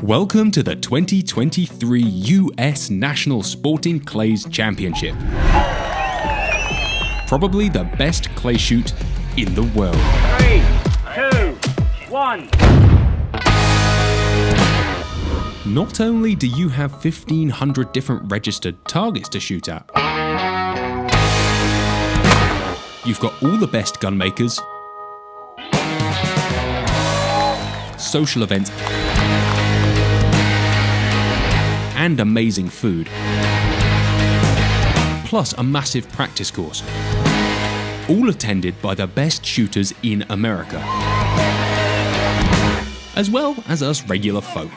Welcome to the 2023 US National Sporting Clays Championship. Probably the best clay shoot in the world. 3, 2, 1. Not only do you have 1,500 different registered targets to shoot at, you've got all the best gun makers, social events, and amazing food, plus a massive practice course, all attended by the best shooters in America, as well as us regular folk.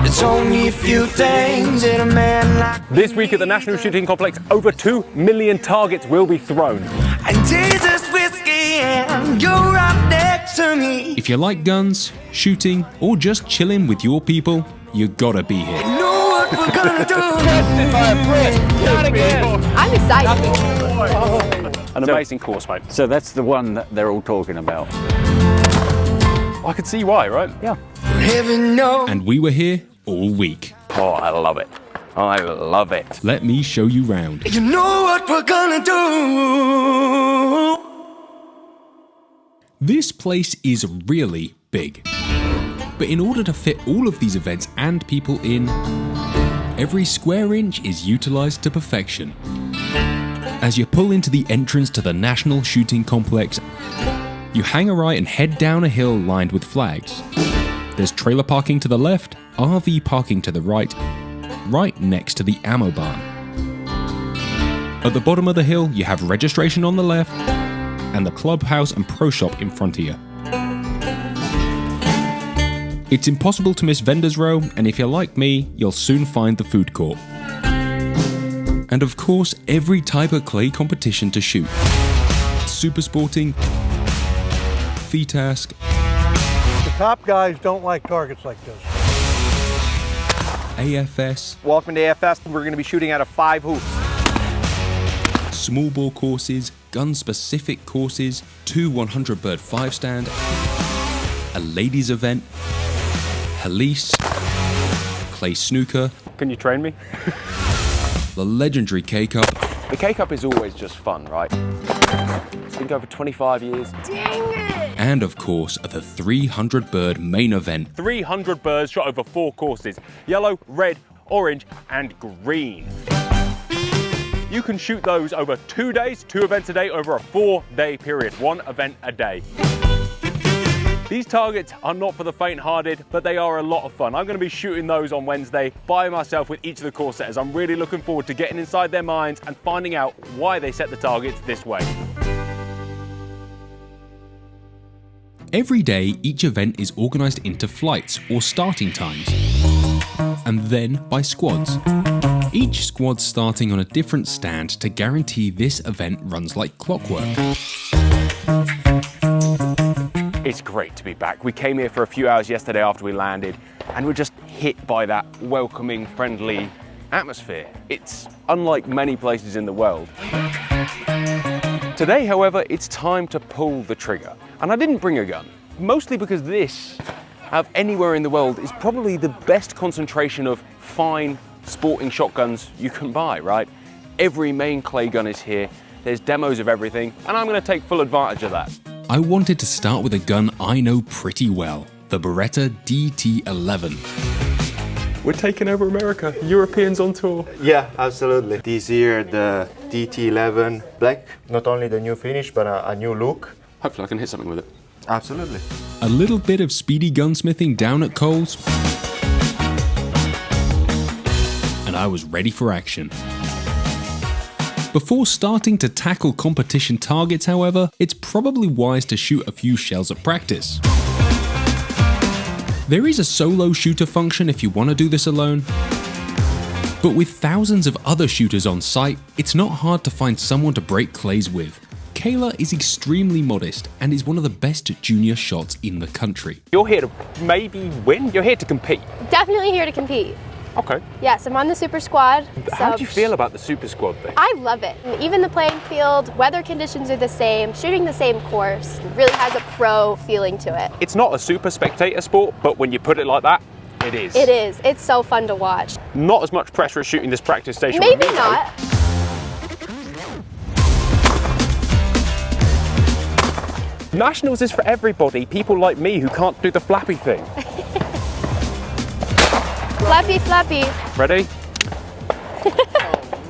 It's only a few things that a man like This week at the National Shooting Complex, over 2 million targets will be thrown. and Jesus whiskey and you're right next to me. If you like guns, shooting, or just chilling with your people, you gotta be here. Know what we're gonna do. I'm excited. An amazing course, mate. So that's the one that they're all talking about. I can see why, right? Yeah. Heaven knows. And we were here all week. Oh, I love it. I love it. Let me show you round. You know what we're gonna do. This place is really big. But in order to fit all of these events and people in, every square inch is utilized to perfection. As you pull into the entrance to the National Shooting Complex, you hang a right and head down a hill lined with flags. There's trailer parking to the left, RV parking to the right next to the ammo barn. At the bottom of the hill, you have registration on the left and the clubhouse and pro shop in front of you. It's impossible to miss Vendors Row, and if you're like me, you'll soon find the food court. And of course, every type of clay competition to shoot. Super sporting, FITASC, The top guys don't like targets like this. AFS, Welcome to AFS. We're going to be shooting out of 5 hoops. small bore courses, gun-specific courses, 2 100 bird 5-stand, a ladies event, Halise, clay snooker, Can you train me? the legendary K-Cup, The K-Cup is always just fun, right? It's been going for 25 years. and of course the 300 bird main event. 300 birds shot over 4 courses. Yellow, red, orange, and green. You can shoot those over 2 days, 2 events a day, over a 4-day period, 1 event a day. These targets are not for the faint-hearted, but they are a lot of fun. I'm going to be shooting those on Wednesday by myself with each of the course setters. I'm really looking forward to getting inside their minds and finding out why they set the targets this way. Every day, each event is organised into flights or starting times, and then by squads. Each squad starting on a different stand to guarantee this event runs like clockwork. It's great to be back. We came here for a few hours yesterday after we landed, and we're just hit by that welcoming, friendly atmosphere. It's unlike many places in the world. Today, however, it's time to pull the trigger. And I didn't bring a gun, mostly because this, out of anywhere in the world, is probably the best concentration of fine sporting shotguns you can buy, right? Every main clay gun is here, there's demos of everything, and I'm going to take full advantage of that. I wanted to start with a gun I know pretty well, the Beretta DT11. We're taking over America. Europeans on tour. Yeah, absolutely. This year the DT11 black, not only the new finish but a new look. Hopefully I can hit something with it. Absolutely. A little bit of speedy gunsmithing down at Coles, and I was ready for action. Before starting to tackle competition targets, however, it's probably wise to shoot a few shells at practice. There is a solo shooter function if you want to do this alone, but with thousands of other shooters on site, it's not hard to find someone to break clays with. Kayla is extremely modest and is one of the best junior shots in the country. You're here to maybe win? You're here to compete. Definitely here to compete. Okay. Yes, I'm on the super squad. How do you feel about the super squad thing? I love it. Even the playing field, weather conditions are the same, shooting the same course, really has a pro feeling to it. It's not a super spectator sport, but when you put it like that, It is. It is. It's so fun to watch. Not as much pressure as shooting this practice station. Maybe with me, though. not. Nationals is for everybody. People like me who can't do the flappy thing. Flappy, flappy. Ready?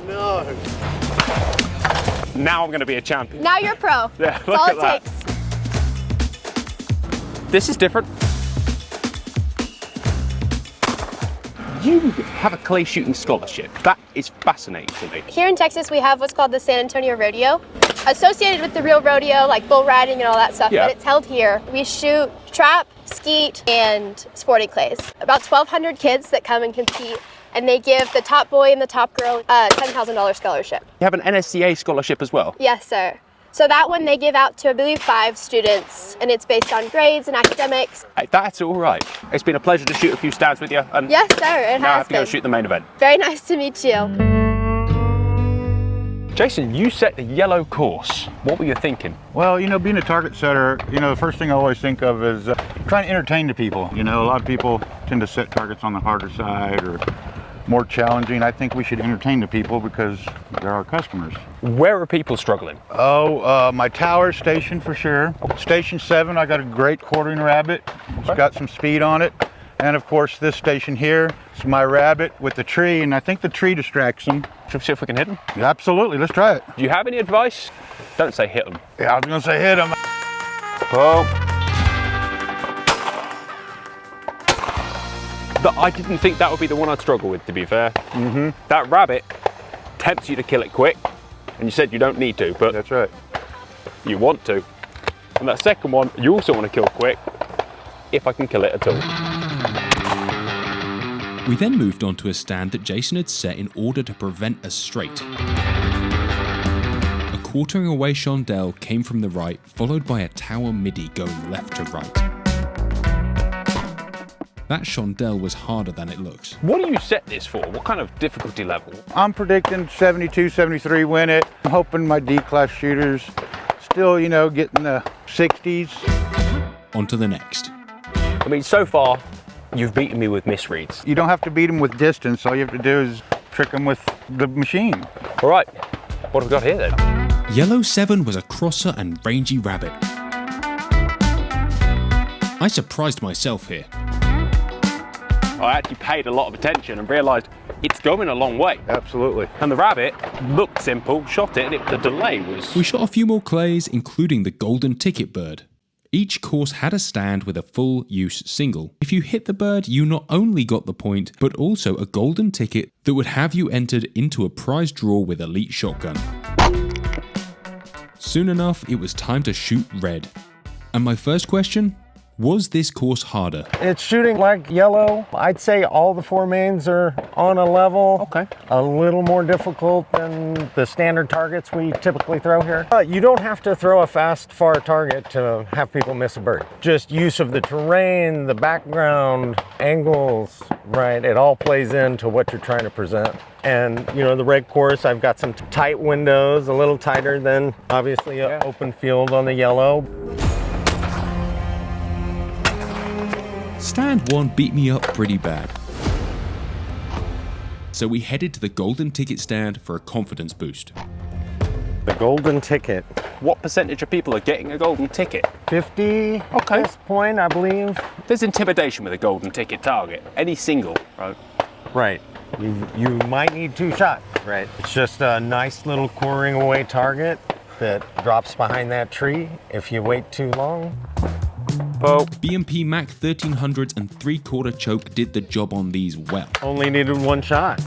No. Now I'm going to be a champion. Now you're pro. Yeah, That's look all at it that. takes. This is different. You have a clay shooting scholarship. That is fascinating to me. Here in Texas, we have what's called the San Antonio Rodeo, associated with the real rodeo, like bull riding and all that stuff, Yeah. but it's held here. We shoot trap, skeet, and sporting clays. About 1,200 kids that come and compete, and they give the top boy and the top girl a $10,000 scholarship. You have an NSCA scholarship as well. Yes, sir. So that one they give out to, I believe, 5 students, and it's based on grades and academics. Hey, that's all right. It's been a pleasure to shoot a few stands with you. And Yes, sir, it now I has have to go been. shoot the main event. Very nice to meet you. Jason, you set the yellow course. What were you thinking? Well, you know, being a target setter, you know, the first thing I always think of is trying to entertain the people. You know, a lot of people tend to set targets on the harder side or more challenging. I think we should entertain the people because they're our customers. Where are people struggling? Oh, my tower station for sure. Station 7, I got a great quartering rabbit. It's got some speed on it. And of course, this station here is my rabbit with the tree, and I think the tree distracts them. Should we see if we can hit them? Absolutely, let's try it. Do you have any advice? Don't say hit them. Yeah, I was gonna say hit them. Oh. I didn't think that would be the one I'd struggle with, to be fair. Mm-hmm. That rabbit tempts you to kill it quick, and you said you don't need to, but That's right. you want to. And that second one, you also want to kill quick, if I can kill it at all. We then moved on to a stand that Jason had set in order to prevent a straight. A quartering away chandelle came from the right, followed by a tower midi going left to right. That chandelle was harder than it looks. What do you set this for? What kind of difficulty level? I'm predicting 72, 73 win it. I'm hoping my D-class shooters still, you know, getting the 60s. On to the next. I mean, so far, you've beaten me with misreads. You don't have to beat them with distance. All you have to do is trick them with the machine. All right, what have we got here then? Yellow 7 was a crosser and rangy rabbit. I surprised myself here. I actually paid a lot of attention and realised it's going a long way. Absolutely. And the rabbit looked simple, shot it, and the delay was... We shot a few more clays, including the golden ticket bird. Each course had a stand with a full use single. If you hit the bird, you not only got the point, but also a golden ticket that would have you entered into a prize draw with Elite Shotgun. Soon enough, it was time to shoot red. And my first question? Was this course harder? It's shooting like yellow. I'd say all the 4 mains are on a level. Okay. A little more difficult than the standard targets we typically throw here. You don't have to throw a fast, far target to have people miss a bird. Just use of the terrain, the background, angles, right? It all plays into what you're trying to present. And, you know, the red course, I've got some tight windows, a little tighter than obviously an open field on the yellow. Stand 1 beat me up pretty bad. So we headed to the golden ticket stand for a confidence boost. The golden ticket. What percentage of people are getting a golden ticket? 50 at this point, I believe. There's intimidation with a golden ticket target. Any single, right? Right. You might need 2 shots, right? It's just a nice little quartering away target that drops behind that tree if you wait too long. Oh. BMP Mac 1300s and 3/4 choke did the job on these well. Only needed 1 shot.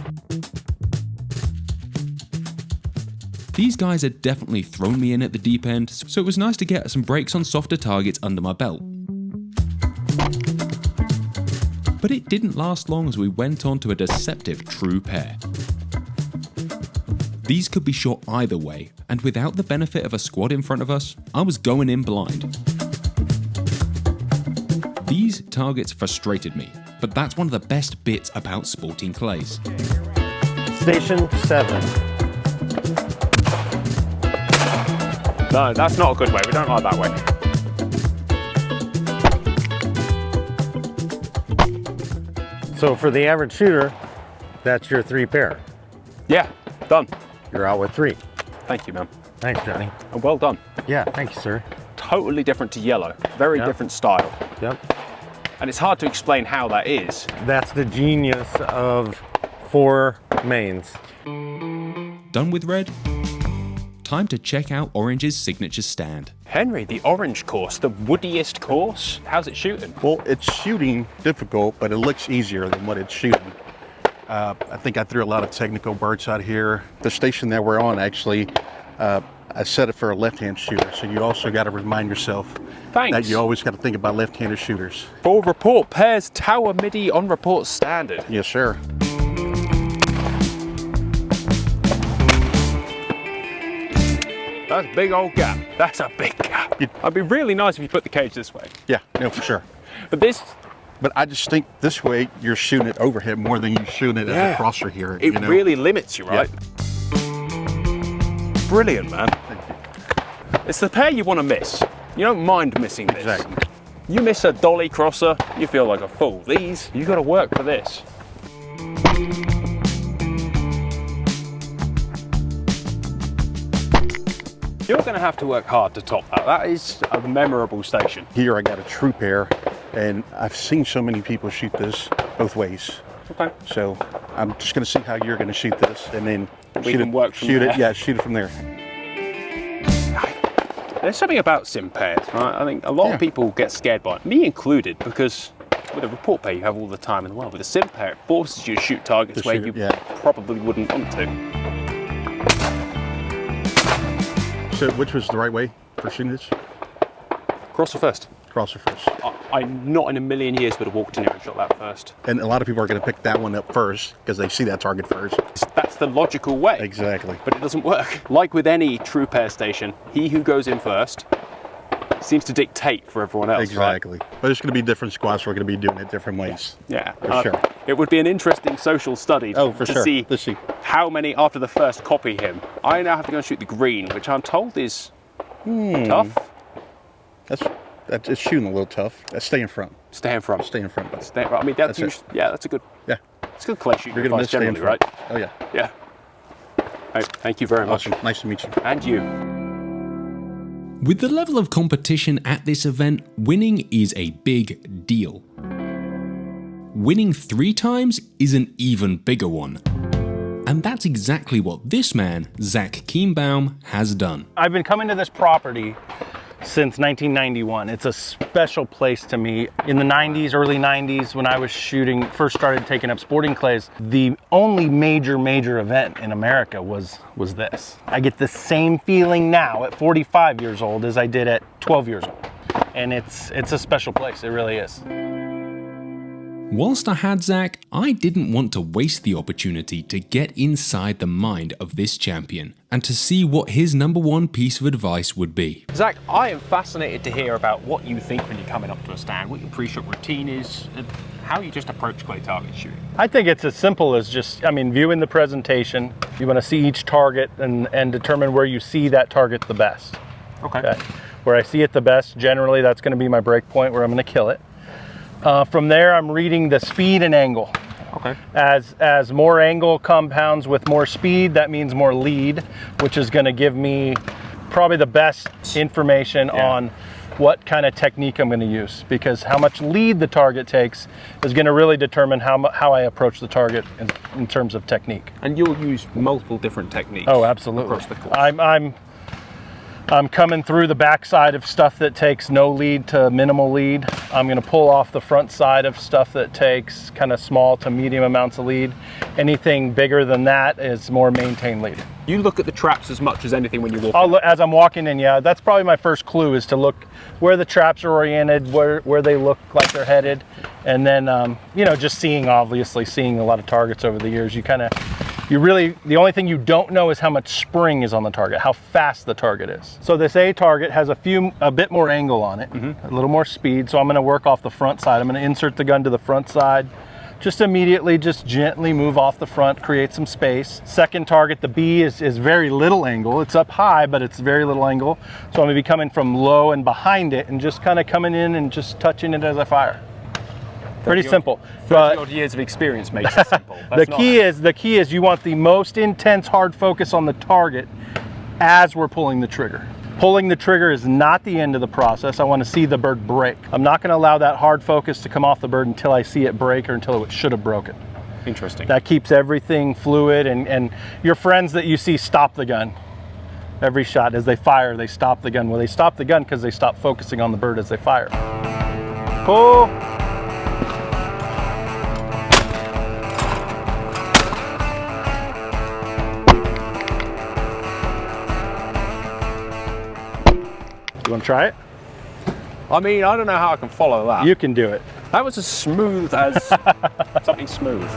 These guys had definitely thrown me in at the deep end, so it was nice to get some breaks on softer targets under my belt. But it didn't last long as we went on to a deceptive true pair. These could be shot either way, and without the benefit of a squad in front of us, I was going in blind. These targets frustrated me, but that's one of the best bits about sporting clays. Station 7. No, that's not a good way. We don't like that way. So for the average shooter, that's your 3 pair. Yeah, done. You're out with 3. Thank you, man. Thanks, Johnny. And well done. Yeah, thank you, sir. Totally different to yellow. Very different style. Yep. And it's hard to explain how that is. That's the genius of 4 mains. Done with red? Time to check out Orange's signature stand. Henry, the orange course, the woodiest course. How's it shooting? Well, it's shooting difficult, but it looks easier than what it's shooting. I think I threw a lot of technical birds out here. The station that we're on, actually, I set it for a left-hand shooter, so you also got to remind yourself that you always got to think about left-handed shooters. For report pairs, tower MIDI on report standard. Yes, sir. That's a big old gap. That's a big gap. It'd be really nice if you put the cage this way. Yeah, no, for sure. But I just think this way you're shooting it overhead more than you're shooting it as a crosser here. It really limits you, right? Yeah. Brilliant, man. It's the pair you want to miss. You don't mind missing this. Exactly. You miss a dolly crosser, you feel like a fool. These, you got to work for this. You're going to have to work hard to top that. That is a memorable station. Here I got a true pair, and I've seen so many people shoot this both ways. Okay. So I'm just going to see how you're going to shoot this, and then shoot it from there. There's something about sim pairs, right? I think a lot of people get scared by it, me included, because with a report pair you have all the time in the world. With a sim pair, it forces you to shoot targets where you probably wouldn't want to. So which was the right way for shooting this? Crosser first. Crosser first. I not in a million years would have walked in here and shot that first. And a lot of people are going to pick that one up first because they see that target first. That's the logical way. Exactly. But it doesn't work. Like with any true pair station, he who goes in first seems to dictate for everyone else. Exactly. Right? But there's going to be different squads who are going to be doing it different ways. Yeah. For sure. It would be an interesting social study to see Let's see how many after the first copy him. I now have to go and shoot the green, which I'm told is tough. It's shooting a little tough. Stay in front. Stay in front. Stay in front. Buddy. Stay in front. I mean, that's a good. Yeah. It's good clay shooting You're going to advice stay in generally, front. right? Oh yeah. Yeah. Right, thank you very much. Awesome. Nice to meet you. And you. With the level of competition at this event, winning is a big deal. Winning 3 times is an even bigger one. And that's exactly what this man, Zach Kienbaum, has done. I've been coming to this property since 1991. It's a special place to me. In the 90s, early 90s, when I was shooting, first started taking up sporting clays, the only major event in America was this. I get the same feeling now at 45 years old as I did at 12 years old. And it's a special place, it really is. Whilst I had Zach, I didn't want to waste the opportunity to get inside the mind of this champion and to see what his #1 piece of advice would be. Zach, I am fascinated to hear about what you think when you're coming up to a stand, what your pre-shot routine is, and how you just approach clay target shooting. I think it's as simple as just, viewing the presentation. You want to see each target and determine where you see that target the best. Okay. Where I see it the best, generally that's going to be my break point where I'm going to kill it. From there, I'm reading the speed and angle. Okay. As more angle compounds with more speed, that means more lead, which is going to give me probably the best information on what kind of technique I'm going to use, because how much lead the target takes is going to really determine how I approach the target in terms of technique. And you'll use multiple different techniques. Oh, absolutely. Across the course. I'm coming through the backside of stuff that takes no lead to minimal lead. I'm going to pull off the front side of stuff that takes kind of small to medium amounts of lead. Anything bigger than that is more maintained lead. You look at the traps as much as anything when you walk in. As I'm walking in, yeah, that's probably my first clue, is to look where the traps are oriented, where they look like they're headed. And then, just seeing a lot of targets over the years, the only thing you don't know is how much spring is on the target, how fast the target is. So this A target has a bit more angle on it, a little more speed. So I'm going to work off the front side. I'm going to insert the gun to the front side. Just gently move off the front, create some space. Second target, the B, is very little angle. It's up high, but it's very little angle. So I'm going to be coming from low and behind it and just kind of coming in and just touching it as I fire. Pretty simple. 30 odd years of experience makes it simple. The key is you want the most intense hard focus on the target as we're pulling the trigger. Pulling the trigger is not the end of the process. I want to see the bird break. I'm not going to allow that hard focus to come off the bird until I see it break or until it should have broken. Interesting. That keeps everything fluid, and your friends that you see stop the gun. Every shot as they fire, they stop the gun. Well, they stop the gun because they stop focusing on the bird as they fire. Pull. You want to try it? I mean, I don't know how I can follow that. You can do it. That was as smooth as something smooth.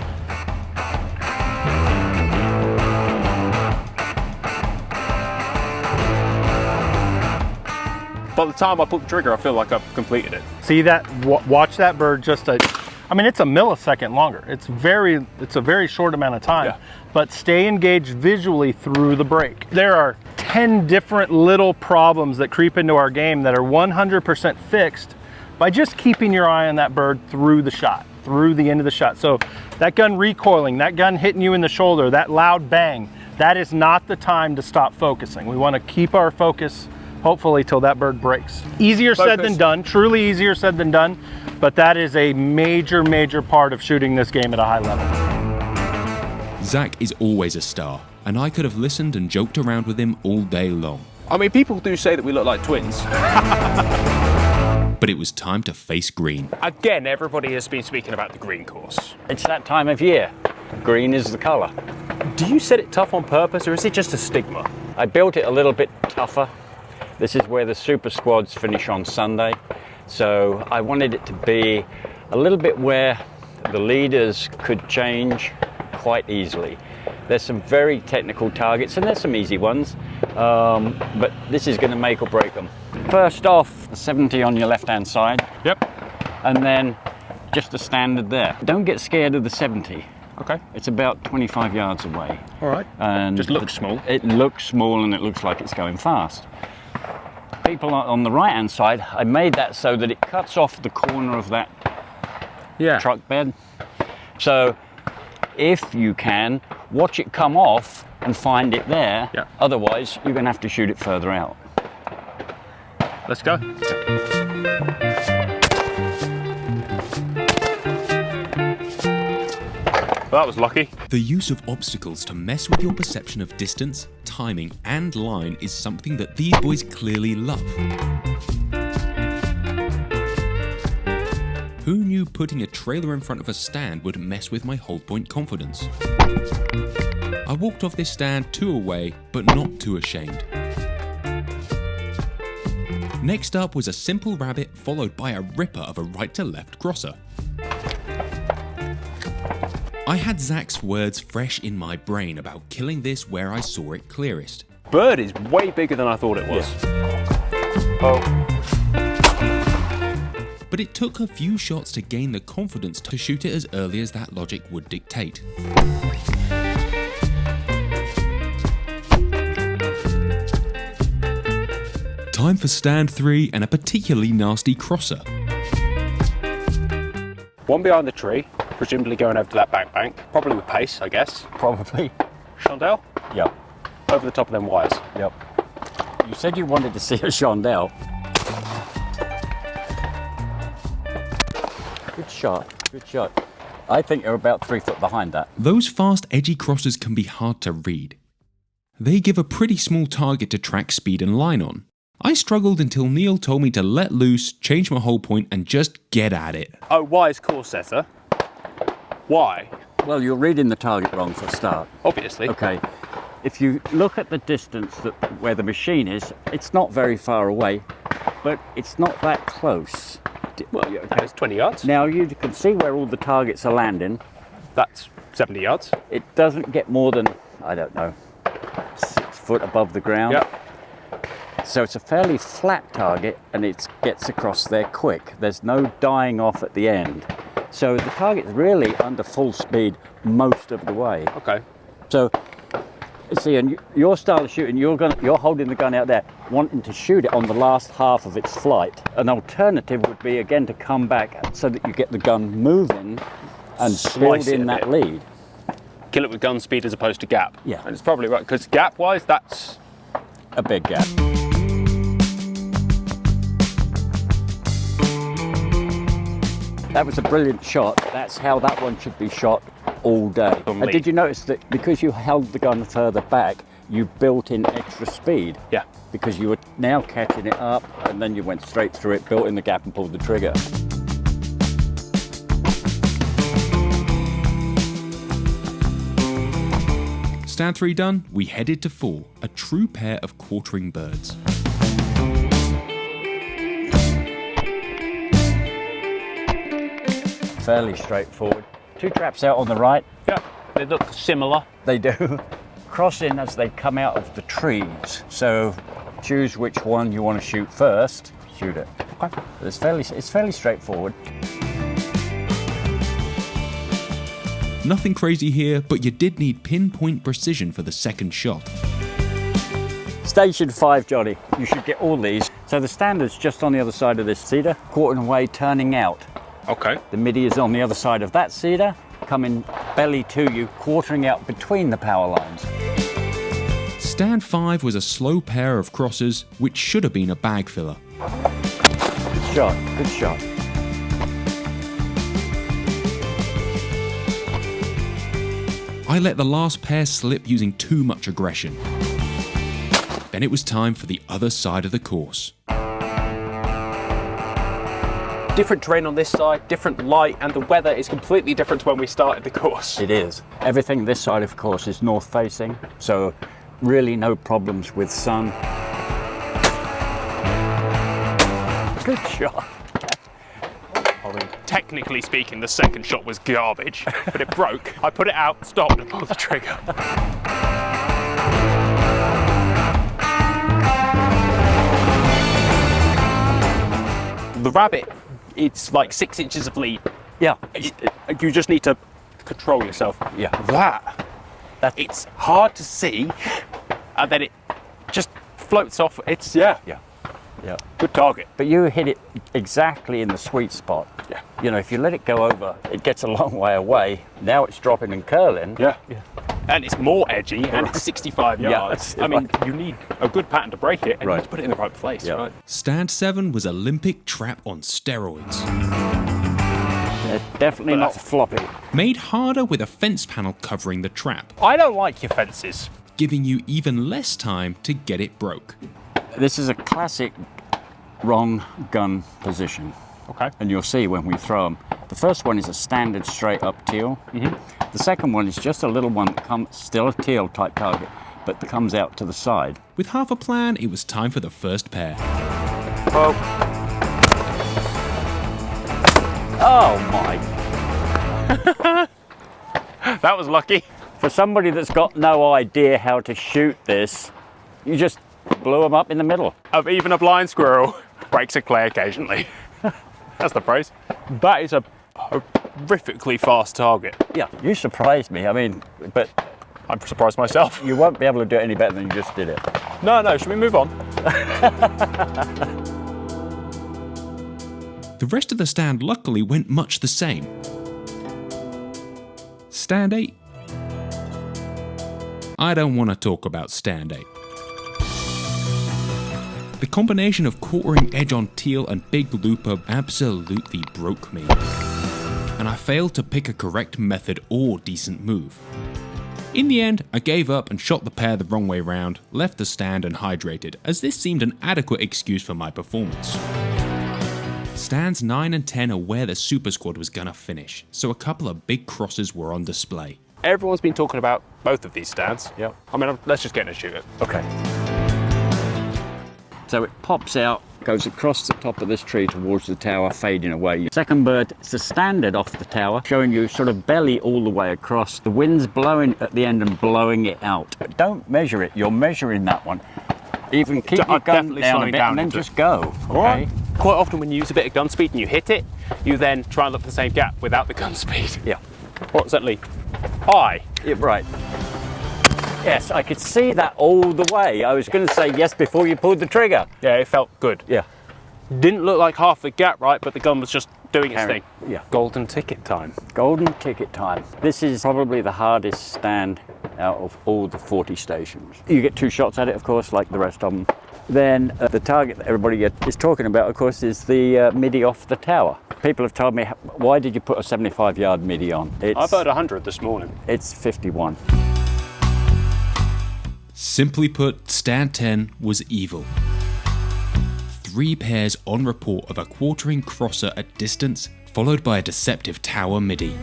By the time I pull the trigger, I feel like I've completed it. See that? Watch that bird just I mean, it's a millisecond longer. It's a very short amount of time, but stay engaged visually through the break. There are 10 different little problems that creep into our game that are 100% fixed by just keeping your eye on that bird through the shot, through the end of the shot. So that gun recoiling, that gun hitting you in the shoulder, that loud bang, that is not the time to stop focusing. We want to keep our focus hopefully till that bird breaks. Easier said than done, truly easier said than done, but that is a major, major part of shooting this game at a high level. Zach is always a star, and I could have listened and joked around with him all day long. I mean, people do say that we look like twins. But it was time to face green. Again, everybody has been speaking about the green course. It's that time of year. Green is the colour. Do you set it tough on purpose, or is it just a stigma? I built it a little bit tougher. This is where the super squads finish on Sunday. So I wanted it to be a little bit where the leaders could change quite easily. There's some very technical targets and there's some easy ones, but this is going to make or break them. First off, a 70 on your left-hand side. Yep. And then just a standard there. Don't get scared of the 70. Okay. It's about 25 yards away. All right. And just looks small. It looks small and it looks like it's going fast. People on the right-hand side, I made that so that it cuts off the corner of that truck bed. So if you can, watch it come off and find it there. Yeah. Otherwise, you're going to have to shoot it further out. Let's go. Well, that was lucky. The use of obstacles to mess with your perception of distance, timing, and line is something that these boys clearly love. Who knew putting a trailer in front of a stand would mess with my hold point confidence? I walked off this stand 2 away, but not too ashamed. Next up was a simple rabbit followed by a ripper of a right to left crosser. I had Zach's words fresh in my brain about killing this where I saw it clearest. Bird is way bigger than I thought it was. But it took a few shots to gain the confidence to shoot it as early as that logic would dictate. Time for stand 3 and a particularly nasty crosser. One behind the tree, presumably going over to that back bank, probably with pace, I guess. Probably. Chandelle? Yep. Over the top of them wires. Yep. You said you wanted to see a Chandelle. Good shot. Good shot. I think you're about 3 foot behind that. Those fast, edgy crossers can be hard to read. They give a pretty small target to track speed and line on. I struggled until Neil told me to let loose, change my hold point, and just get at it. Oh, wise course setter. Why? Well, you're reading the target wrong for a start. Obviously. Okay. If you look at the distance where the machine is, it's not very far away, but it's not that close. Well, yeah, okay, it's 20 yards. Now you can see where all the targets are landing. That's 70 yards. It doesn't get more than, I don't know, 6 foot above the ground. Yep. So it's a fairly flat target and it gets across there quick. There's no dying off at the end. So the target's really under full speed most of the way. Okay. So See, and your style of shooting, you're holding the gun out there, wanting to shoot it on the last half of its flight. An alternative would be, again, to come back so that you get the gun moving and build in that lead. Kill it with gun speed as opposed to gap. Yeah. And it's probably right, because gap-wise, that's a big gap. That was a brilliant shot. That's how that one should be shot all day. And did you notice that because you held the gun further back, you built in extra speed? Yeah. Because you were now catching it up, and then you went straight through it, built in the gap and pulled the trigger. Stand 3 done, we headed to 4, a true pair of quartering birds. Fairly straightforward. 2 traps out on the right. Yeah, they look similar. They do. Crossing as they come out of the trees. So choose which one you want to shoot first. Shoot it. Okay. It's fairly straightforward. Nothing crazy here, but you did need pinpoint precision for the second shot. Station 5, Johnny. You should get all these. So the standard's just on the other side of this cedar, quartering away, turning out. Okay. The MIDI is on the other side of that cedar, coming belly to you, quartering out between the power lines. Stand 5 was a slow pair of crosses, which should have been a bag filler. Good shot, good shot. I let the last pair slip using too much aggression. Then it was time for the other side of the course. Different terrain on this side, different light, and the weather is completely different to when we started the course. It is. Everything this side of the course is north facing, so really no problems with sun. Good shot. I mean, technically speaking, the second shot was garbage, but it broke. I put it out, stopped, and pulled the trigger. The rabbit, it's like 6 inches of lead. Yeah. You just need to control yourself. Yeah. It's hard to see, and then it just floats off. It's, yeah. Good target. But you hit it exactly in the sweet spot. Yeah. You know, if you let it go over, it gets a long way away. Now it's dropping and curling. Yeah. And it's more edgy, and it's 65 yards. Yeah, I mean, you need a good pattern to break it, and you Right. need to put it in the right place. Yeah. Right? Stand 7 was Olympic trap on steroids. They're definitely not floppy. Made harder with a fence panel covering the trap, I don't like your fences. giving you even less time to get it broke. This is a classic wrong gun position. Okay. And you'll see when we throw them. The first one is a standard straight up teal. The second one is just a little one that comes, still a teal type target, but that comes out to the side. With half a plan, it was time for the first pair. Oh my. That was lucky. For somebody that's got no idea how to shoot this, you just blew them up in the middle. Of even a blind squirrel breaks a clay occasionally. That's the phrase. That is a horrifically fast target. Yeah, you surprised me. I mean, but I'm surprised myself. you won't be able to do it any better than you just did it. No, should we move on? The rest of the stand luckily went much the same. Stand 8. I don't want to talk about stand 8. The combination of quartering edge on teal and big looper absolutely broke me, and I failed to pick a correct method or decent move. In the end, I gave up and shot the pair the wrong way round, left the stand and hydrated, as this seemed an adequate excuse for my performance. Stands 9 and 10 are where the Super Squad was gonna finish, so a couple of big crosses were on display. Everyone's been talking about both of these stands. Yep. I mean, let's just get in and shoot it. Okay. So it pops out, goes across the top of this tree towards the tower, fading away. Second bird, it's a standard off the tower, showing you sort of belly all the way across. The wind's blowing at the end and blowing it out. But don't measure it, you're measuring that one. Even keep your gun down a bit and then just go, okay? Quite often when you use a bit of gun speed and you hit it, you then try and look for the same gap without the gun speed. Yeah. What does that lead? High. Yeah, right. Yes, I could see that all the way. I was going to say yes before you pulled the trigger. Yeah, it felt good. Yeah. Didn't look like half the gap, right? But the gun was just doing its thing. Yeah. Golden ticket time. Golden ticket time. This is probably the hardest stand out of all the 40 stations. You get 2 shots at it, of course, like the rest of them. Then the target that everybody is talking about, of course, is the midi off the tower. People have told me, why did you put a 75-yard midi on? I've heard 100 this morning. It's 51. Simply put, stand 10 was evil. 3 pairs on report of a quartering crosser at distance, followed by a deceptive tower midi.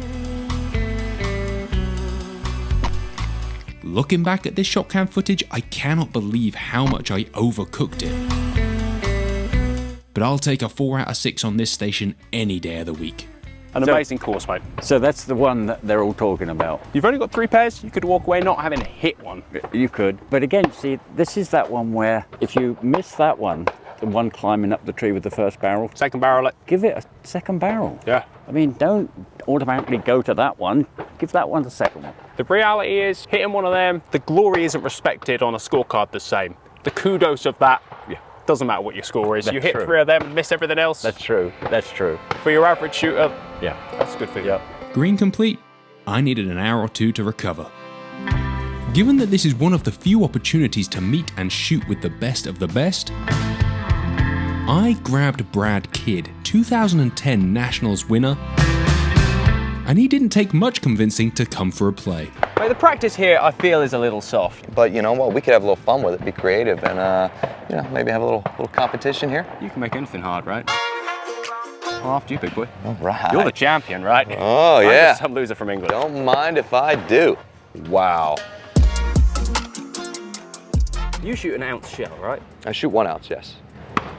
Looking back at this ShotKam footage, I cannot believe how much I overcooked it. But I'll take a 4 out of 6 on this station any day of the week. An amazing course, mate. So that's the one that they're all talking about. You've only got 3 pairs. You could walk away not having hit one. You could. But again, see, this is that one where if you miss that one, the one climbing up the tree with the first barrel. Second barrel it. Give it a second barrel. Yeah. I mean, don't automatically go to that one. Give that one the second one. The reality is, hitting one of them, the glory isn't respected on a scorecard the same. The kudos of that, doesn't matter what your score is. That's you hit true. 3 of them and miss everything else. That's true. That's true. For your average shooter, Yeah. that's good for you. Yep. Green complete. I needed an hour or 2 to recover. Given that this is one of the few opportunities to meet and shoot with the best of the best, I grabbed Brad Kidd, 2010 Nationals winner, and he didn't take much convincing to come for a play. Mate, the practice here, I feel, is a little soft. But you know what? We could have a little fun with it, be creative, and you know, maybe have a little competition here. You can make anything hard, right? Well, after you, big boy. All right. You're the champion, right? Oh, I'm yeah. just some loser from England. Don't mind if I do. Wow. You shoot an ounce shell, right? I shoot 1 ounce, yes.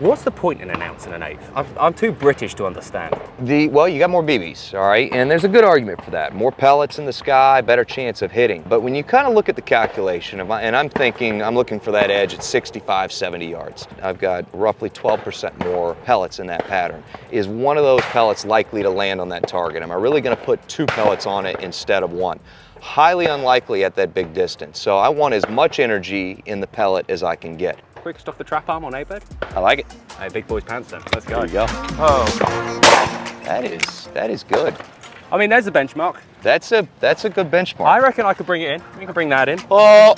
What's the point in an ounce and an eighth? I'm too British to understand. Well, you got more BBs, all right? And there's a good argument for that. More pellets in the sky, better chance of hitting. But when you kind of look at the calculation, and I'm looking for that edge at 65, 70 yards. I've got roughly 12% more pellets in that pattern. Is one of those pellets likely to land on that target? Am I really going to put 2 pellets on it instead of 1? Highly unlikely at that big distance. So I want as much energy in the pellet as I can get. Quickest off the trap arm on A-bed? I like it. Hey, big boy's pants then. Let's go. There you go. Oh. That is good. I mean, there's the benchmark. That's a good benchmark. I reckon I could bring it in. You can bring that in. Oh.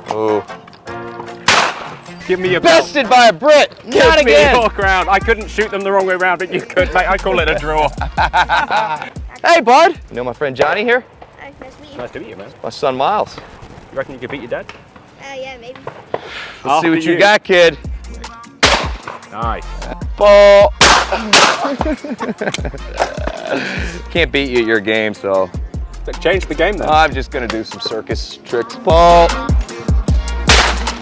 Oh. Give me your bested by a Brit. Not Give me again. your crown. I couldn't shoot them the wrong way around, but you could, mate. I call it a draw. Hey, bud. You know my friend Johnny here? Nice to meet you. Nice to meet you, man. My son Miles. You reckon you could beat your dad? Yeah, maybe. Let's see what you got, kid. Nice. Ball. Can't beat you at your game, so. Change the game then. I'm just gonna do some circus tricks. Ball.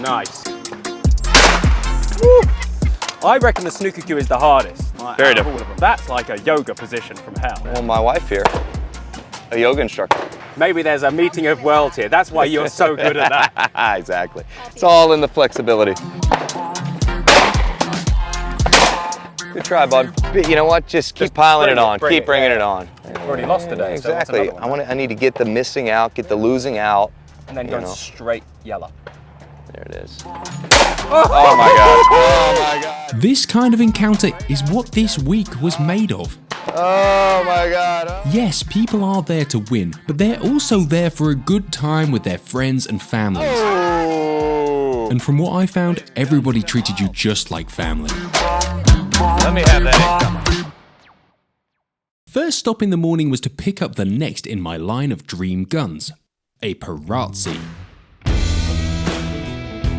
Nice. Woo. I reckon the snooker cue is the hardest. Very out of difficult. all of them. That's like a yoga position from hell. Well, my wife here, a yoga instructor. Maybe there's a meeting of worlds here. That's why you're so good at that. Exactly. It's all in the flexibility. Good try, bud. But you know what? Just keep piling it on. Keep bringing it on. You've already lost today. Exactly. So I need to get the missing out, get the losing out. and then going straight yellow. There it is. Oh my God. Oh my God. This kind of encounter is what this week was made of. Oh my God. Yes, people are there to win, but they're also there for a good time with their friends and families. Oh. And from what I found, everybody treated you just like family. Let me have that. First stop in the morning was to pick up the next in my line of dream guns, a Parazzi.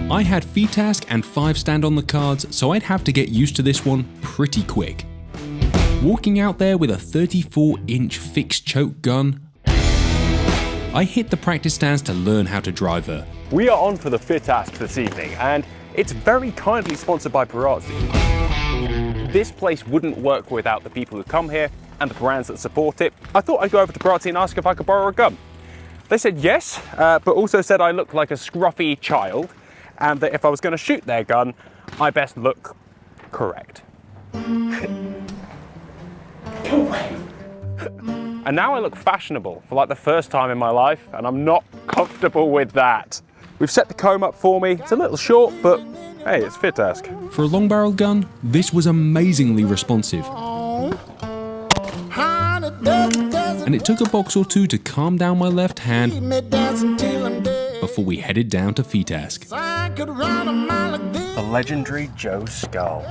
I had FITASC and 5-stand on the cards, so I'd have to get used to this one pretty quick. Walking out there with a 34-inch fixed choke gun, I hit the practice stands to learn how to drive her. We are on for the FITASC this evening, and it's very kindly sponsored by Parazzi. This place wouldn't work without the people who come here and the brands that support it. I thought I'd go over to Parazzi and ask if I could borrow a gun. They said yes, but also said I looked like a scruffy child, and that if I was going to shoot their gun, I best look correct. And And now I look fashionable for like the first time in my life, and I'm not comfortable with that. We've set the comb up for me. It's a little short, but hey, it's FitAsk. For a long barrel gun, this was amazingly responsive. And it took a box or two to calm down my left hand before we headed down to FitAsk. The legendary Joe Skull.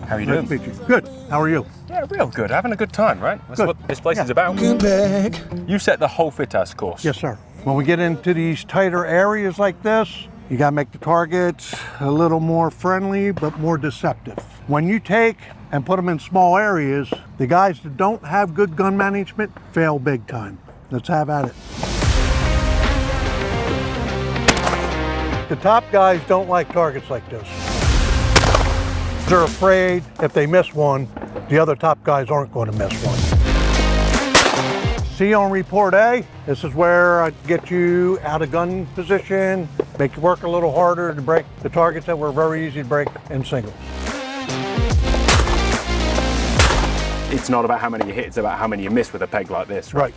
How are you doing? Good. How are you? Yeah, real good. Having a good time, right? That's what this place is about. You set the whole FitAsk course. Yes, sir. When we get into these tighter areas like this, you gotta make the targets a little more friendly, but more deceptive. When you take and put them in small areas, the guys that don't have good gun management fail big time. Let's have at it. The top guys don't like targets like this. They're afraid if they miss one, the other top guys aren't going to miss one. See on report A, this is where I get you out of gun position, make you work a little harder to break the targets that were very easy to break in singles. It's not about how many you hit, it's about how many you miss with a peg like this, right?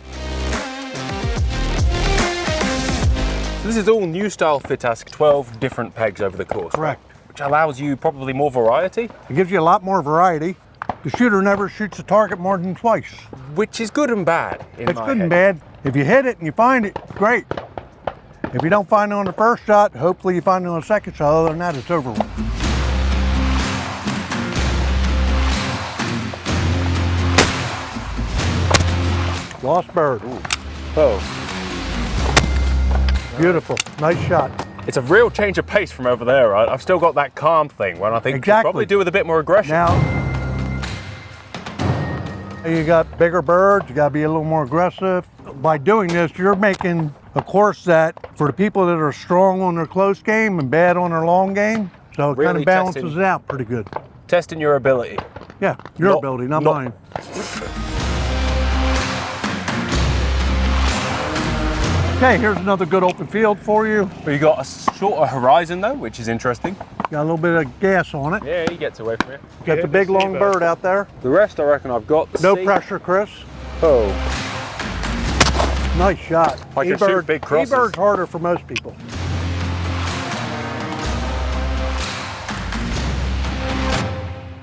So this is all new style FitAsk, 12 different pegs over the course. Correct. Right? Which allows you probably more variety. It gives you a lot more variety. The shooter never shoots a target more than twice. Which is good and bad in my It's good head. and bad. If you hit it and you find it, great. If you don't find it on the first shot, hopefully you find it on the second shot. Other than that, it's over with. Lost bird. Ooh. Oh. Beautiful. Nice shot. It's a real change of pace from over there, right? I've still got that calm thing when I think you probably do with a bit more aggression. Now, you got bigger birds, you gotta be a little more aggressive. By doing this, you're making a course that for the people that are strong on their close game and bad on their long game, so it Really kind of balances testing- it out pretty good. Testing your ability. Yeah, your ability, not mine. Okay, here's another good open field for you. But you got a shorter horizon though, which is interesting. Got a little bit of gas on it. Yeah, he gets away from it. Got the big long bird out there. The rest I reckon I've got. No pressure, Chris. Oh. Nice shot. I can shoot big crosses. E-bird's harder for most people.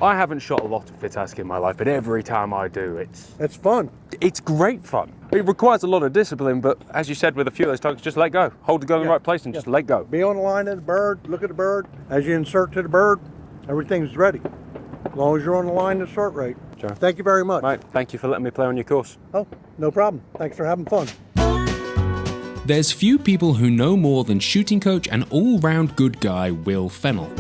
I haven't shot a lot of FitAsk in my life, but every time I do, it's fun. It's great fun. It requires a lot of discipline, but as you said with a few of those targets, just let go. Hold the gun in the right place and just let go. Be on the line of the bird, look at the bird. As you insert to the bird, everything's ready. As long as you're on the line to start right. Sure. Thank you very much. Mate, thank you for letting me play on your course. Oh, no problem. Thanks for having fun. There's few people who know more than shooting coach and all-round good guy Will Fennell.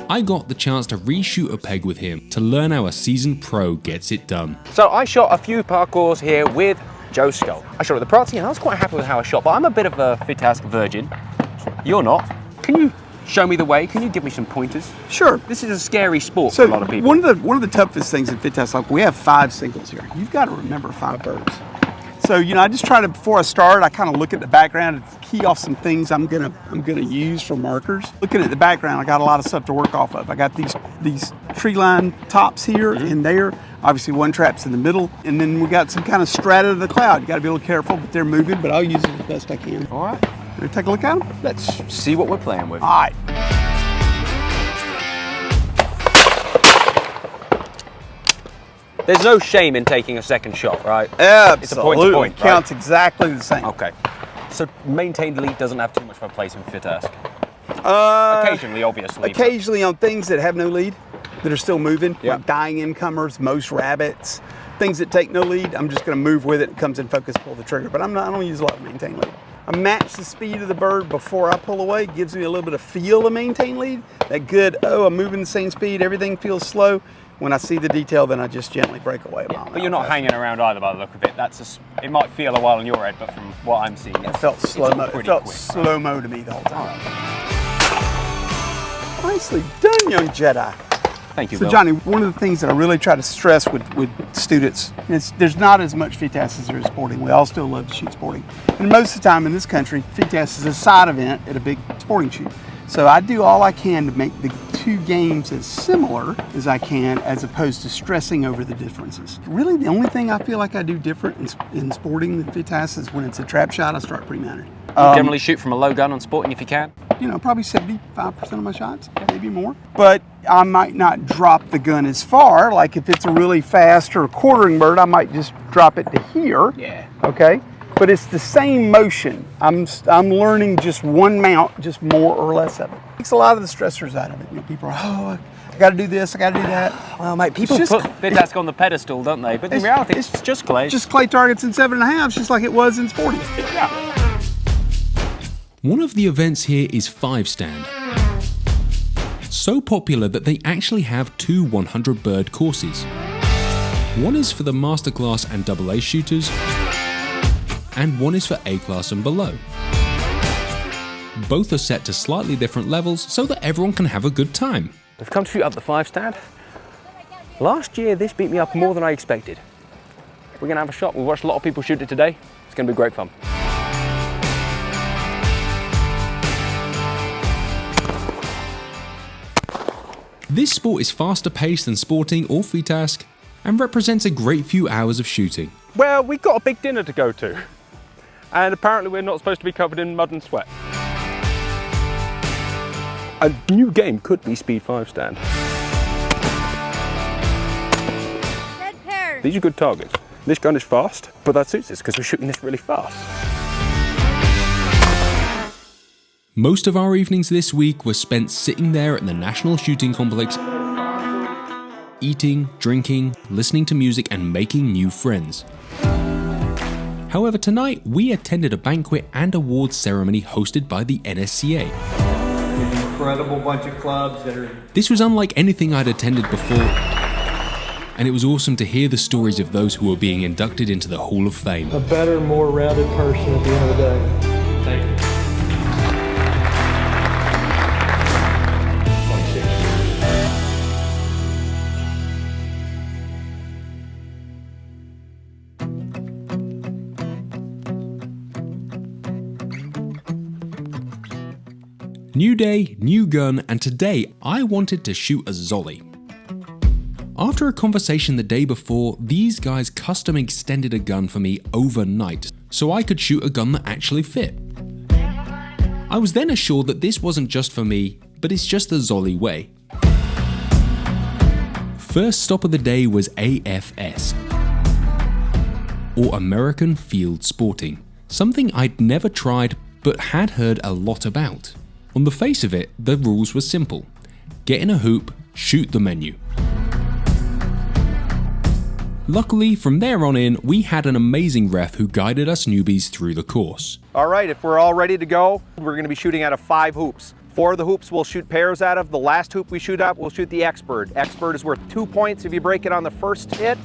I got the chance to reshoot a peg with him to learn how a seasoned pro gets it done. So I shot a few parkours here with Joe Skull. I shot at the Prati and I was quite happy with how I shot, but I'm a bit of a FitAsk virgin. You're not. Can you show me the way? Can you give me some pointers? Sure. This is a scary sport So for a lot of people. one of the toughest things in FitAsk, like we have 5 singles here. You've got to remember 5 birds. So I just try to, before I start, I kind of look at the background and key off some things I'm gonna use for markers. Looking at the background, I got a lot of stuff to work off of. I got these tree line tops here and there. Obviously, one trap's in the middle, and then we got some kind of strata of the cloud. You got to be a little careful, but they're moving. But I'll use it as best I can. All right. Can I take a look at them? Let's see what we're playing with. All right. There's no shame in taking a second shot, right? Absolutely. It's a point-to-point, right? Counts exactly the same. Okay. So maintained lead doesn't have too much of a place in FitAsk. Occasionally, obviously. Occasionally on things that have no lead, that are still moving, like dying incomers, most rabbits, things that take no lead, I'm just going to move with it. It comes in focus, pull the trigger. But I don't use a lot of maintain lead. I match the speed of the bird before I pull away. It gives me a little bit of feel of maintain lead. That good, I'm moving the same speed, everything feels slow. When I see the detail, then I just gently break away. But you're not hanging around either by the look of it. It might feel a while on your head, but from what I'm seeing, it felt slow-mo. It felt quick, slow-mo to me the whole time. Nicely done, young Jedi. Thank you, So Bill. Johnny, one of the things that I really try to stress with students is there's not as much FitAsk as there is sporting. We all still love to shoot sporting. And most of the time in this country, FitAsk is a side event at a big sporting shoot. So I do all I can to make the two games as similar as I can, as opposed to stressing over the differences. Really, the only thing I feel like I do different in sporting than FITAS is when it's a trap shot, I start pre-mounted. You generally shoot from a low gun on sporting if you can? You know, probably 75% of my shots, maybe more. But I might not drop the gun as far. Like if it's a really fast or a quartering bird, I might just drop it to here. Yeah. Okay. But it's the same motion. I'm learning just one mount, just more or less of it. Takes a lot of the stressors out of it. You know, people are, oh, I got to do this, I got to do that. Well, mate, people put FITAS on the pedestal, don't they? But in reality, it's just clay. Just clay targets in 7.5, just like it was in sporting. Yeah. One of the events here is 5-stand. So popular that they actually have two 100 bird courses. One is for the masterclass and AA shooters, and one is for A class and below. Both are set to slightly different levels so that everyone can have a good time. I've come to shoot up the 5-stand. Last year, this beat me up more than I expected. We're gonna have a shot. We've watched a lot of people shoot it today. It's gonna be great fun. This sport is faster paced than sporting or FITAS and represents a great few hours of shooting. Well, we've got a big dinner to go to. And apparently we're not supposed to be covered in mud and sweat. A new game could be Speed 5-stand. These are good targets. This gun is fast, but that suits us because we're shooting this really fast. Most of our evenings this week were spent sitting there at the National Shooting Complex, eating, drinking, listening to music and making new friends. However, tonight we attended a banquet and awards ceremony hosted by the NSCA. An incredible bunch of clubs that are... This was unlike anything I'd attended before, and it was awesome to hear the stories of those who were being inducted into the Hall of Fame. A better, more rounded person at the end of the day. Thank you. New day, new gun, and today I wanted to shoot a Zolly. After a conversation the day before, these guys custom extended a gun for me overnight so I could shoot a gun that actually fit. I was then assured that this wasn't just for me, but it's just the Zolly way. First stop of the day was AFS, or American Field Sporting, something I'd never tried but had heard a lot about. On the face of it, the rules were simple. Get in a hoop, shoot the menu. Luckily, from there on in, we had an amazing ref who guided us newbies through the course. All right, if we're all ready to go, we're gonna be shooting out of 5 hoops. 4 of the hoops we'll shoot pairs out of. The last hoop we shoot out, we'll shoot the X-Bird. X-Bird is worth 2 points if you break it on the first hit,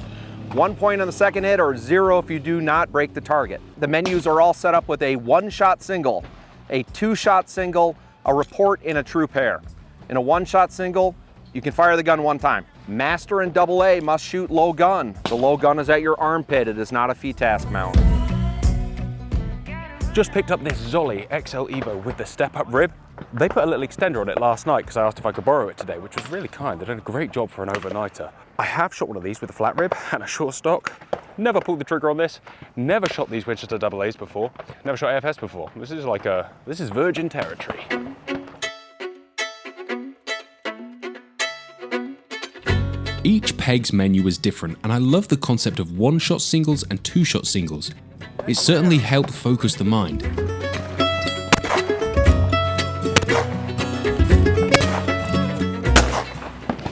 1 point on the second hit, or 0 if you do not break the target. The menus are all set up with a 1-shot single, a 2-shot single, a report, and a true pair. In a 1-shot single, you can fire the gun 1 time. Master and AA must shoot low gun. The low gun is at your armpit. It is not a FITAS mount. Just picked up this Zolly XL Evo with the step-up rib. They put a little extender on it last night because I asked if I could borrow it today, which was really kind. They did a great job for an overnighter. I have shot one of these with a flat rib and a short stock. Never pulled the trigger on this. Never shot these Winchester AA's before. Never shot AFS before. This is virgin territory. Each peg's menu was different, and I love the concept of 1-shot singles and 2-shot singles. It certainly helped focus the mind.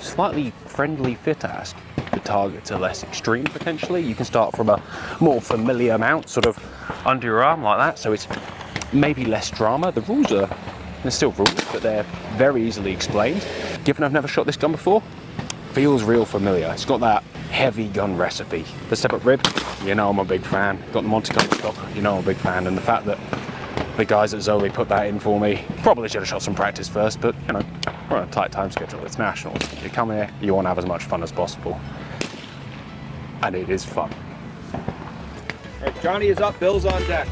Slightly friendly FITAS. The targets are less extreme potentially. You can start from a more familiar mount, sort of under your arm like that, so it's maybe less drama. The rules are, there's still rules, but they're very easily explained. Given I've never shot this gun before, feels real familiar. It's got that heavy gun recipe. The step-up rib, you know I'm a big fan. Got the Monte Carlo stock, you know I'm a big fan. And the fact that the guys at Zolly put that in for me, probably should have shot some practice first, but you know, we're on a tight time schedule. It's nationals. You come here, you want to have as much fun as possible. And it is fun. All right, Johnny is up, Bill's on deck.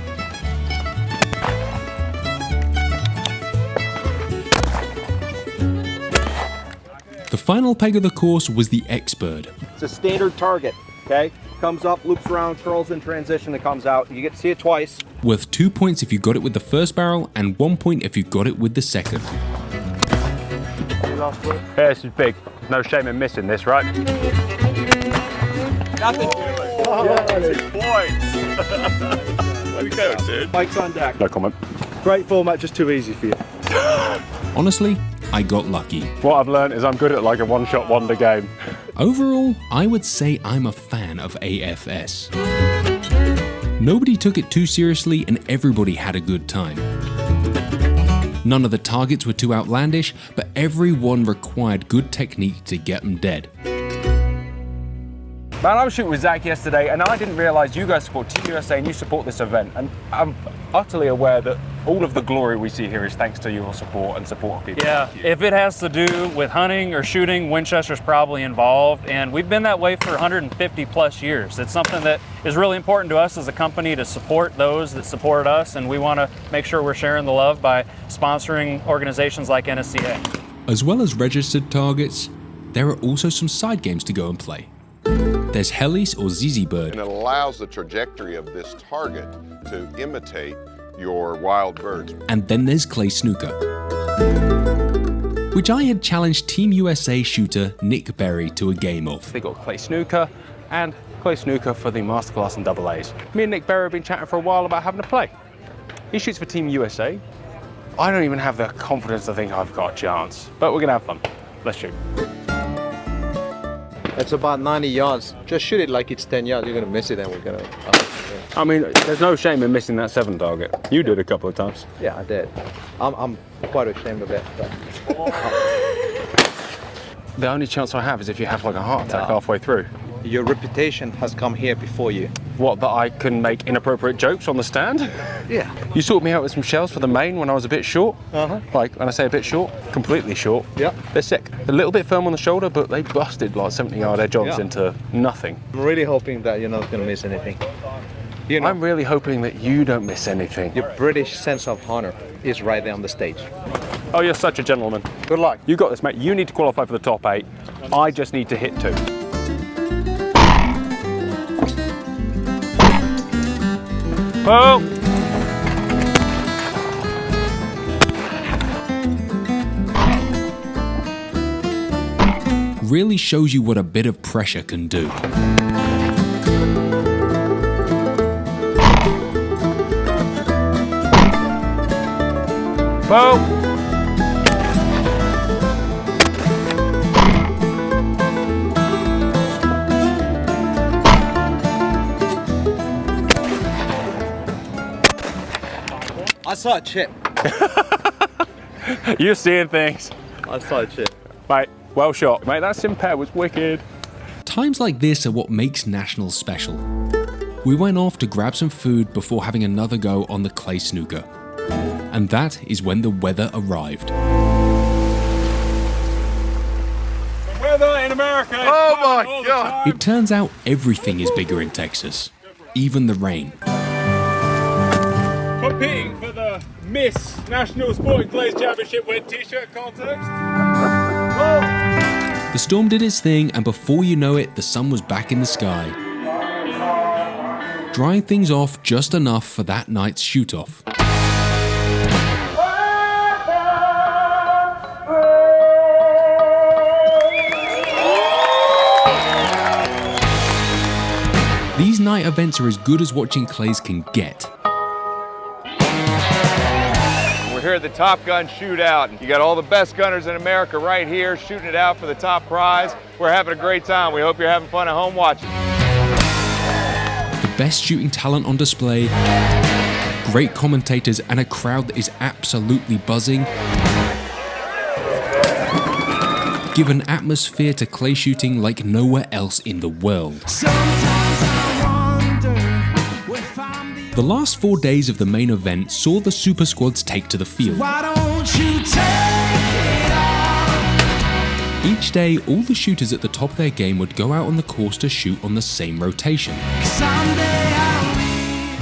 final peg of the course was the X-Bird. It's a standard target, okay? Comes up, loops around, curls in transition, and comes out. You get to see it twice. Worth 2 points if you got it with the first barrel and 1 point if you got it with the second. Yeah, this is big. There's no shame in missing this, right? Nothing. Yeah, 2 points. Where we going, dude? Mike's on deck. No comment. Great format, just too easy for you. Honestly, I got lucky. What I've learned is I'm good at like a one-shot wonder game. Overall, I would say I'm a fan of AFS. Nobody took it too seriously and everybody had a good time. None of the targets were too outlandish, but everyone required good technique to get them dead. Man, I was shooting with Zach yesterday and I didn't realise you guys support Team USA and you support this event. And I'm utterly aware that all of the glory we see here is thanks to your support and support of people. Yeah, if it has to do with hunting or shooting, Winchester's probably involved. And we've been that way for 150 plus years. It's something that is really important to us as a company to support those that support us. And we want to make sure we're sharing the love by sponsoring organizations like NSCA. As well as registered targets, there are also some side games to go and play. There's Helis or ZZ Bird. And it allows the trajectory of this target to imitate your wild birds. And then there's Clay Snooker, which I had challenged Team USA shooter Nick Berry to a game of. They got Clay Snooker and Clay Snooker for the Masterclass and Double A's. Me and Nick Berry have been chatting for a while about having a play. He shoots for Team USA. I don't even have the confidence to think I've got a chance, but we're gonna have fun. Let's shoot. It's about 90 yards. Just shoot it like it's 10 yards. You're going to miss it and we're going to... I mean, there's no shame in missing that 7 target. You did a couple of times. Yeah, I did. I'm quite ashamed of it. But... The only chance I have is if you have like a heart attack halfway through. Your reputation has come here before you. What, that I can make inappropriate jokes on the stand? Yeah. You sorted me out with some shells for the main when I was a bit short. Like, when I say a bit short, completely short. Yeah. They're sick. A little bit firm on the shoulder, but they busted like 70-yard edge-ons into nothing. I'm really hoping that you're not going to miss anything. You know, I'm really hoping that you don't miss anything. Your British sense of honor is right there on the stage. Oh, you're such a gentleman. Good luck. You got this, mate. You need to qualify for the top 8. I just need to hit 2. Oh! Really shows you what a bit of pressure can do. Boom! I saw a chip. You're seeing things. I saw a chip. Mate, well shot. Mate, that Simpair was wicked. Times like this are what makes Nationals special. We went off to grab some food before having another go on the Clay Snooker. And that is when the weather arrived. The weather in America is Oh my God! It turns out everything is bigger in Texas, even the rain. Competing for the Miss National Sporting Clays Championship with t-shirt contest. The storm did its thing, and before you know it, the sun was back in the sky, drying things off just enough for that night's shoot-off. These night events are as good as watching clays can get. We're here at the Top Gun Shootout. You got all the best gunners in America right here shooting it out for the top prize. We're having a great time. We hope you're having fun at home watching. The best shooting talent on display, great commentators, and a crowd that is absolutely buzzing give an atmosphere to clay shooting like nowhere else in the world. The last 4 days of the main event saw the super squads take to the field. Each day, all the shooters at the top of their game would go out on the course to shoot on the same rotation.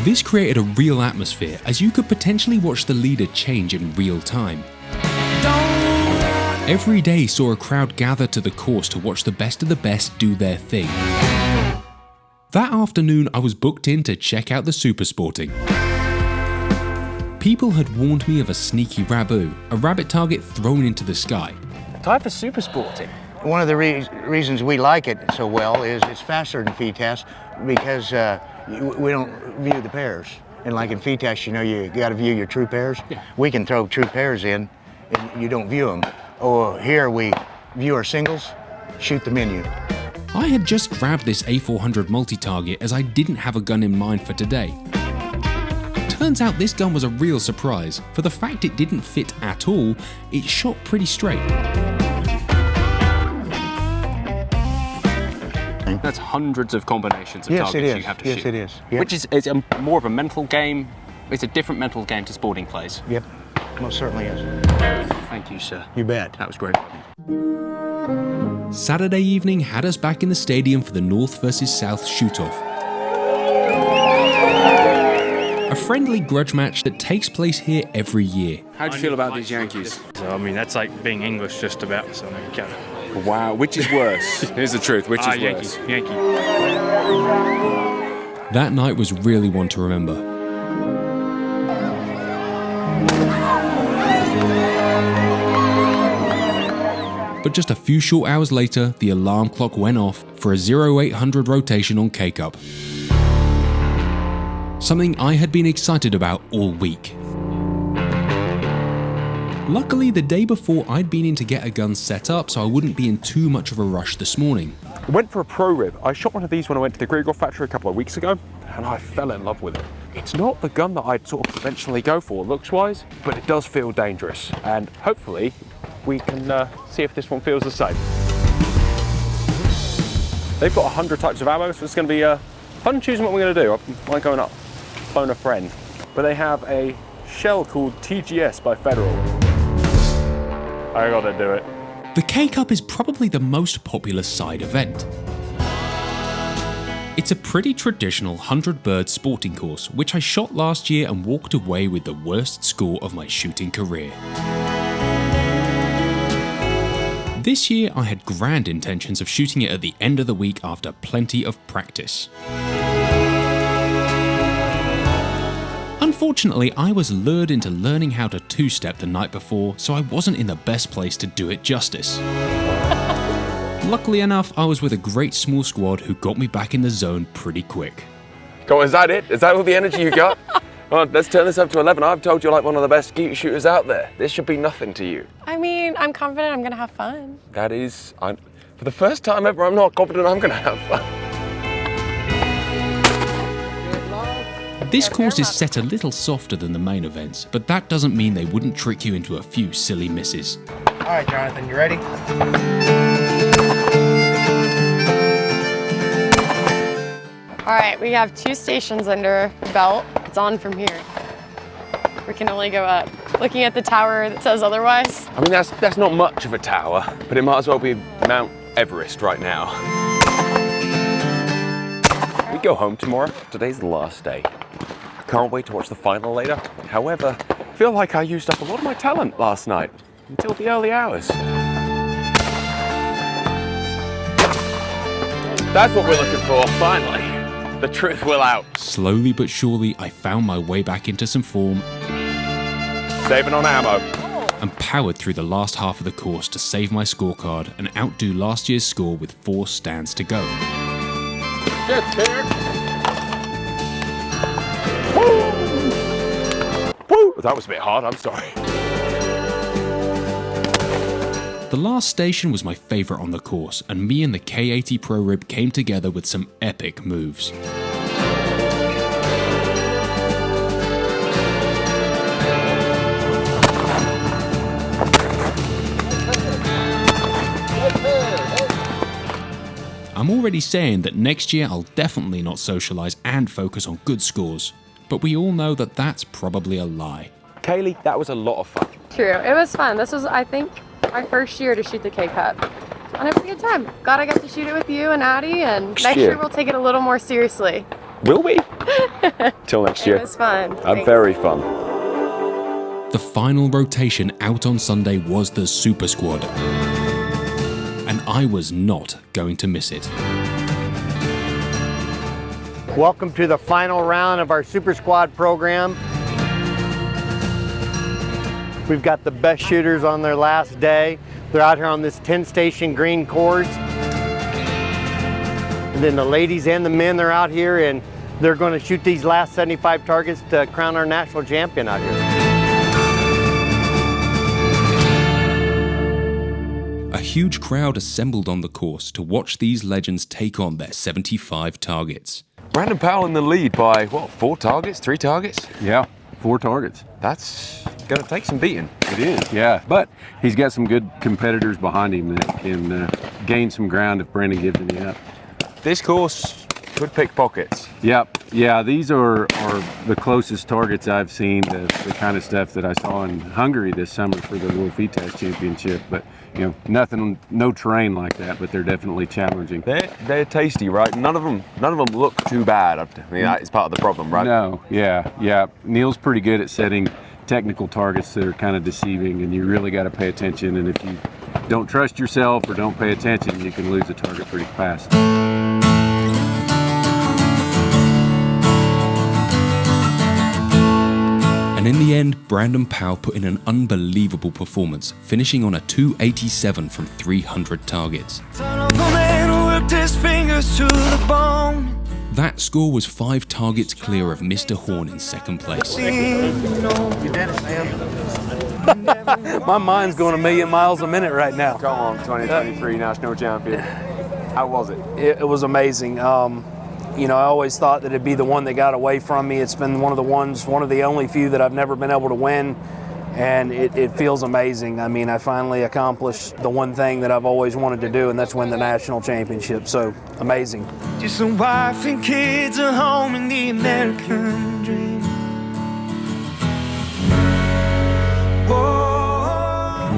This created a real atmosphere, as you could potentially watch the leader change in real time. Every day saw a crowd gather to the course to watch the best of the best do their thing. That afternoon, I was booked in to check out the super sporting. People had warned me of a sneaky rabu, a rabbit target thrown into the sky. Time for super sporting. One of the reasons we like it so well is it's faster than feed test because we don't view the pairs. And like in feed test, you know, you got to view your true pairs. Yeah. We can throw true pairs in and you don't view them. Oh, here we view our singles, shoot the menu. I had just grabbed this A400 multi-target as I didn't have a gun in mind for today. Turns out this gun was a real surprise. For the fact it didn't fit at all, it shot pretty straight. That's hundreds of combinations of yes, targets you have to shoot. Yes, it is. Yep. Which is more of a mental game. It's a different mental game to sporting plays. Yep, most certainly is. Thank you, sir. You bet. That was great. Saturday evening had us back in the stadium for the North versus South shoot-off. A friendly grudge match that takes place here every year. How do you feel about these Yankees? So, I mean, that's like being English just about, so you kind of... Wow, which is worse? Here's the truth, which is worse? Yankee. That night was really one to remember. But just a few short hours later, the alarm clock went off for a 0800 rotation on K-Cup. Something I had been excited about all week. Luckily, the day before, I'd been in to get a gun set up, so I wouldn't be in too much of a rush this morning. I went for a pro rib. I shot one of these when I went to the Grigor factory a couple of weeks ago, and I fell in love with it. It's not the gun that I'd sort of eventually go for looks-wise, but it does feel dangerous, and hopefully we can see if this one feels the same. They've got 100 types of ammo, so it's going to be fun choosing what we're going to do. I might go and phone a friend. But they have a shell called TGS by Federal. I gotta do it. The K-Cup is probably the most popular side event. It's a pretty traditional 100-bird sporting course, which I shot last year and walked away with the worst score of my shooting career. This year I had grand intentions of shooting it at the end of the week after plenty of practice. Unfortunately, I was lured into learning how to two-step the night before, so I wasn't in the best place to do it justice. Luckily enough, I was with a great small squad who got me back in the zone pretty quick. Go on, is that it? Is that all the energy you got? Well, let's turn this up to 11. I've told you like one of the best skeet shooters out there. This should be nothing to you. I mean, I'm confident I'm gonna have fun. That is, for the first time ever, I'm not confident I'm gonna have fun. This course is set a little softer than the main events, but that doesn't mean they wouldn't trick you into a few silly misses. All right, Jonathan, you ready? All right, we have 2 stations under the belt. It's on from here. We can only go up. Looking at the tower that says otherwise. I mean, that's not much of a tower, but it might as well be Mount Everest right now. We go home tomorrow. Today's the last day. I can't wait to watch the final later. However, I feel like I used up a lot of my talent last night, until the early hours. That's what we're looking for, finally. The truth will out. Slowly but surely, I found my way back into some form. Saving on ammo. And powered through the last half of the course to save my scorecard and outdo last year's score with 4 stands to go. Get there. Woo! Woo! That was a bit hard, I'm sorry. The last station was my favourite on the course, and me and the K80 Pro Rib came together with some epic moves. I'm already saying that next year I'll definitely not socialise and focus on good scores, but we all know that that's probably a lie. Kaylee, that was a lot of fun. True, it was fun. This was, I think, my first year to shoot the K-Cup. And I had a good time. Glad I got to shoot it with you and Addie, and next year we'll take it a little more seriously. Will we? Till next year. It was fun. Very fun. The final rotation out on Sunday was the Super Squad, and I was not going to miss it. Welcome to the final round of our Super Squad program. We've got the best shooters on their last day. They're out here on this 10-station green course. And then the ladies and the men, they're out here and they're going to shoot these last 75 targets to crown our national champion out here. A huge crowd assembled on the course to watch these legends take on their 75 targets. Brandon Powell in the lead by, what, 4 targets, 3 targets? Yeah, 4 targets. That's going to take some beating. It is, yeah. But he's got some good competitors behind him that can gain some ground if Brandon gives any up. This course could pick pockets. Yep, yeah, these are the closest targets I've seen to the kind of stuff that I saw in Hungary this summer for the World FITAS Championship. But, you know, no terrain like that, but they're definitely challenging. They're tasty, right? None of them look too bad. I mean, that is part of the problem, right? No, yeah. Neil's pretty good at setting technical targets that are kind of deceiving, and you really got to pay attention. And if you don't trust yourself or don't pay attention, you can lose a target pretty fast. And in the end, Brandon Powell put in an unbelievable performance, finishing on a 287 from 300 targets. That score was 5 targets clear of Mr. Horn in second place. My mind's going a million miles a minute right now. Come on, 2023 national champion. How was it? It was amazing. You know, I always thought that it'd be the one that got away from me. It's been one of the only few that I've never been able to win, and it feels amazing. I mean, I finally accomplished the one thing that I've always wanted to do, and that's win the national championship. So, amazing. Just a wife and kids, a home in the American dream.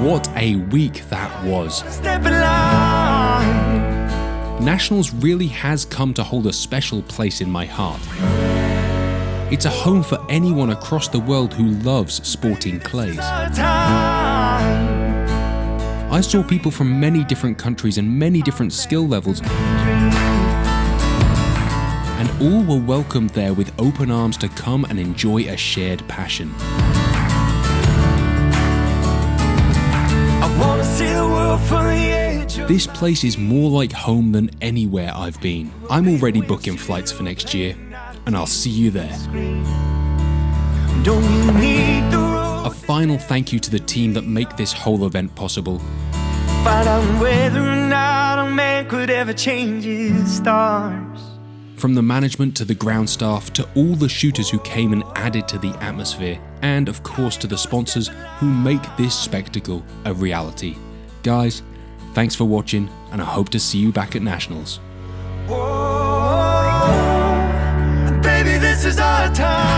What a week that was. Nationals really has come to hold a special place in my heart. It's a home for anyone across the world who loves sporting clays. I saw people from many different countries and many different skill levels, and all were welcomed there with open arms to come and enjoy a shared passion. I wanna see the world from the edge of This place is more like home than anywhere I've been. I'm already booking flights for next year, and I'll see you there. Don't you need the A final thank you to the team that make this whole event possible. find out whether or not a man could ever change his stars. From the management to the ground staff to all the shooters who came and added to the atmosphere, and of course to the sponsors who make this spectacle a reality. Guys, thanks for watching, and I hope to see you back at Nationals. Baby, this is our time.